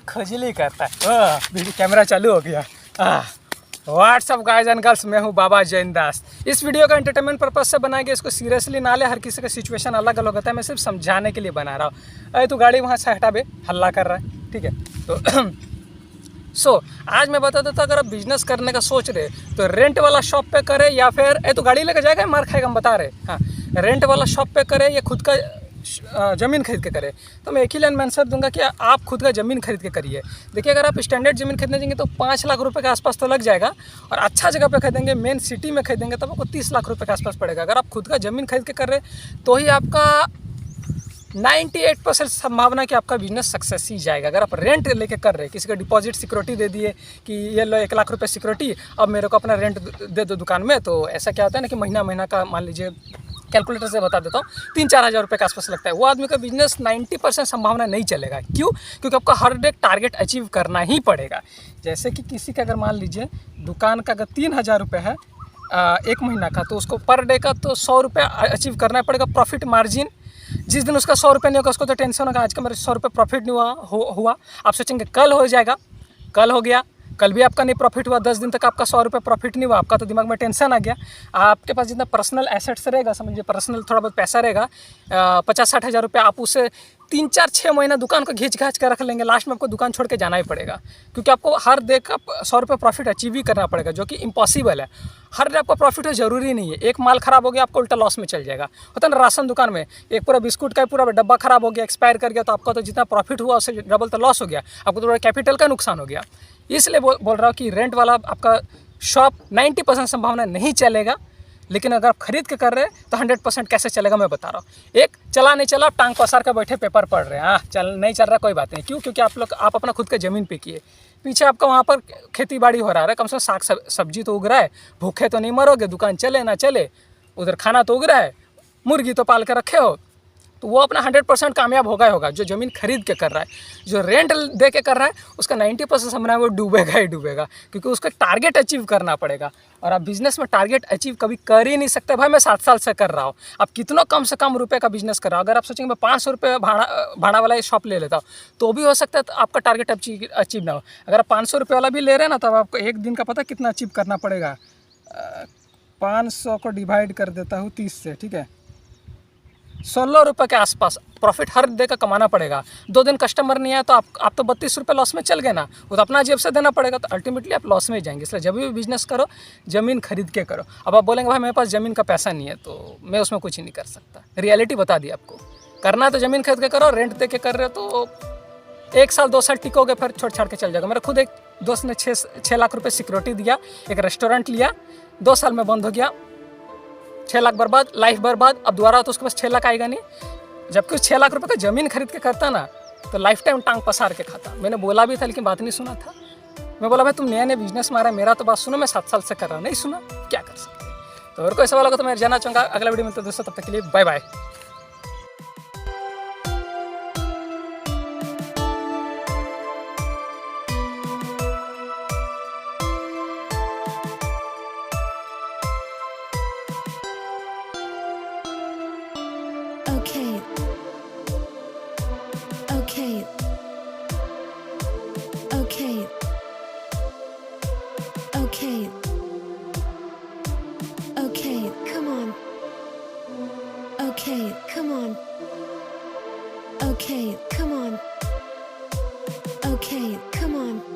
खुजली करता है। वीडियो कैमरा चालू हो गया। व्हाट्सअप गाइस एंड गर्ल्स, मैं हूँ बाबा जैन दास। इस वीडियो का एंटरटेनमेंट पर्पज से बनाया गया, इसको सीरियसली ना ले। हर किसी का सिचुएशन अलग अलग होता है, मैं सिर्फ समझाने के लिए बना रहा हूँ। अरे तू गाड़ी वहाँ से हटा बे, हल्ला कर रहा है, ठीक है। तो आज मैं बता देता, अगर आप बिजनेस करने का सोच रहे तो रेंट वाला शॉप पे करे या फिर तो गाड़ी लेकर जाएगा, मार खाएगा, हम बता रहे। हाँ, रेंट वाला शॉप पे करे या खुद का ज़मीन खरीद के करे। तो मैं एक ही लाइन में आंसर दूंगा कि आप खुद का ज़मीन खरीद के करिए। देखिए, अगर आप स्टैंडर्ड ज़मीन खरीदने जाएंगे तो 5 लाख रुपए के आसपास तो लग जाएगा, और अच्छा जगह पे खरीदेंगे, मेन सिटी में खरीदेंगे, तो आपको 30 लाख रुपए के आसपास पड़ेगा। अगर आप खुद का ज़मीन खरीद के कर रहे तो ही आपका 98% संभावना कि आपका बिजनेस सक्सेस ही जाएगा। अगर आप रेंट लेके कर रहे हैं, किसी का डिपॉजिट सिक्योरिटी दे दिए कि ये लो 1 लाख रुपए सिक्योरिटी, अब मेरे को अपना रेंट दे दो दुकान में, तो ऐसा क्या होता है ना कि महीना महीना का, मान लीजिए कैलकुलेटर से बता देता हूँ, 3-4 हज़ार रुपये के आसपास लगता है। वो आदमी का बिजनेस 90% संभावना नहीं चलेगा। क्यों? क्योंकि आपको हर डे टारगेट अचीव करना ही पड़ेगा। जैसे कि किसी का, अगर मान लीजिए दुकान का अगर 3,000 रुपये है एक महीना का, तो उसको पर डे का तो 100 रुपये अचीव करना पड़ेगा प्रॉफिट मार्जिन। जिस दिन उसका 100 रुपये नहीं होगा, उसको तो टेंशन होगा, आज का मेरे 100 रुपये प्रॉफिट नहीं हुआ। आप सोचेंगे कल हो जाएगा, कल हो गया, कल भी आपका नहीं प्रॉफिट हुआ, 10 दिन तक आपका 100 रुपये प्रॉफिट नहीं हुआ, आपका तो दिमाग में टेंशन आ गया। आपके पास जितना पर्सनल एसेट्स रहेगा, समझिए पर्सनल थोड़ा बहुत पैसा रहेगा, 50-60 हज़ार रुपये, आप उसे 3-4-6 महीना दुकान को घींच घाच कर रख लेंगे। लास्ट में आपको दुकान छोड़ के जाना ही पड़ेगा, क्योंकि आपको हर डे का 100 रुपये प्रॉफिट अचीव ही करना पड़ेगा, जो कि इम्पॉसिबल है। हर डे आपका प्रॉफिट हो ज़रूरी नहीं है। एक माल खराब हो गया, आपको उल्टा लॉस में चल जाएगा। होता है ना राशन दुकान में, एक पूरा बिस्कुट का पूरा डब्बा खराब हो गया, एक्सपायर कर गया, तो आपका तो जितना प्रॉफिट हुआ उससे डबल तो लॉस हो गया, आपको थोड़ा कैपिटल का नुकसान हो गया। इसलिए बोल रहा हूँ कि रेंट वाला आपका शॉप 90% संभावना नहीं चलेगा, लेकिन अगर आप खरीद के कर रहे हैं तो 100% कैसे चलेगा मैं बता रहा हूँ। एक, चला नहीं चला, आप टांग पसार कर बैठे पेपर पढ़ रहे हैं, हाँ चल नहीं चल रहा, कोई बात नहीं। क्यों? क्योंकि आप अपना खुद का ज़मीन पे किए, पीछे आपका वहाँ पर खेती बाड़ी हो रहा है, कम से कम साग सब्जी तो उग रहा है, भूखे तो नहीं मरोगे, दुकान चले ना चले, उधर खाना तो उग रहा है, मुर्गी तो पाल के रखे हो, तो वो अपना 100% कामयाब होगा ही होगा। जो ज़मीन खरीद के कर रहा है, जो रेंट दे के कर रहा है, उसका 90% संभावना है वो डूबेगा ही डूबेगा, क्योंकि उसका टारगेट अचीव करना पड़ेगा। और आप बिज़नेस में टारगेट अचीव कभी कर ही नहीं सकते। भाई मैं 7 साल से कर रहा हूँ, आप कितना कम से कम रुपये का बिज़नेस कर रहा हूँ। अगर आप सोचेंगे मैं 500 रुपये भाड़ा वाला शॉप ले लेता हूँ, तो भी हो सकता है तो आपका टारगेट अचीव ना हो। अगर आप 500 रुपये वाला भी ले रहे हैं ना, तो आपको एक दिन का पता कितना अचीव करना पड़ेगा। 500 को डिवाइड कर देता हूँ 30 से, ठीक है, 16 रुपये के आसपास प्रॉफिट हर डे का कमाना पड़ेगा। 2 दिन कस्टमर नहीं आया तो आप तो 32 रुपये लॉस में चल गए ना, वो तो अपना जेब से देना पड़ेगा, तो अल्टीमेटली आप लॉस में जाएंगे। इसलिए जब भी बिजनेस करो, ज़मीन खरीद के करो। अब आप बोलेंगे भाई मेरे पास ज़मीन का पैसा नहीं है, तो मैं उसमें कुछ ही नहीं कर सकता। रियलिटी बता दी आपको, करना है तो ज़मीन खरीद के करो, रेंट दे के कर रहे हो तो 1 साल 2 साल टिकोगे, फिर छोड़ छाड़ के चल जाएगा। मेरा खुद एक दोस्त ने 6 लाख रुपये सिक्योरिटी दिया, एक रेस्टोरेंट लिया, 2 साल में बंद हो गया, 6 लाख बर्बाद, लाइफ बर्बाद। अब दोबारा तो उसके पास 6 लाख आएगा नहीं। जबकि उस 6 लाख रुपए का ज़मीन खरीद के करता ना, तो लाइफ टाइम टांग पसार के खाता। मैंने बोला भी था, लेकिन बात नहीं सुना था। मैं बोला भाई तुम नया नया बिजनेस मारा है, मेरा तो बात सुनो, मैं 7 साल से कर रहा हूँ, नहीं सुना, क्या कर सकते। तो और कोई सवाल होगा तो मैं जानना चाहूँगा। अगला वीडियो में, तो दोस्तों तब तक के लिए bye bye. Okay. Okay. Okay. Okay. Okay, come on. Okay, come on. Okay, come on. Okay, come on.